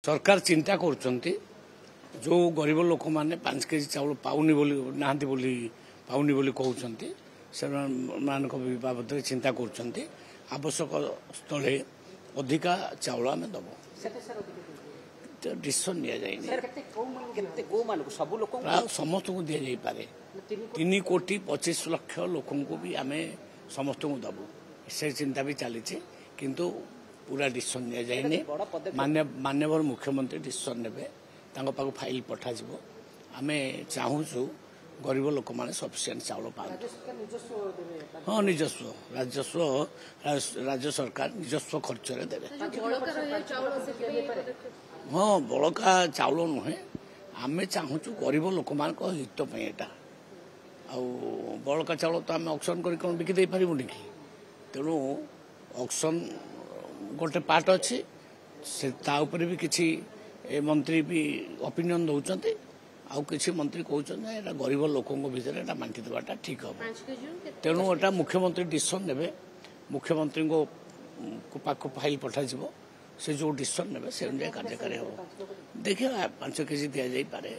सरकार चिंता करछंती जो गरीब लोक माने 5 केजी चाउल पाउनी बोली कहउछंती से मानक बाबद चिंता करछंती आवश्यक स्थले अधिका चाउल आम दबो डिसीजन नि जाइनी समस्त को दि जाई पारे 3 कोटी 25 लाख लोक भी आम समस्त को दबो से चिंता भी चली किंतु पूरा डिसीजन नि जाइनी माननीय मुख्यमंत्री डिसीजन नेबे तांको पाक फाइल पठा जिवो आमे चाहूछु गरीब लोक माने सफिशिएंट चाउल पाए हाँ निजस्व राज्य सरकार निजस्व खर्च रे देबे हाँ बड़का चाउल नुहे आमे चाहूछु गरीब लोक मान को हित पे एटा आ बड़का चाउल तो आमे ऑक्शन करी कोन बिकि दे पारिबुनी कि तेणु ऑक्शन गोटे पार्ट अच्छी से ता ऊपर भी किसी मंत्री भी ओपिनियन दौरान आउ किसी मंत्री कहते गरीब लोकों भितर बांटी देवाटा ठीक हम तेणु एटा मुख्यमंत्री डिसीजन ने मुख्यमंत्री को पाक फाइल पठा से जो डिसीजन ने से अनुसार कार्यकारी हम देखिए 5 केजी दि जाई पारे।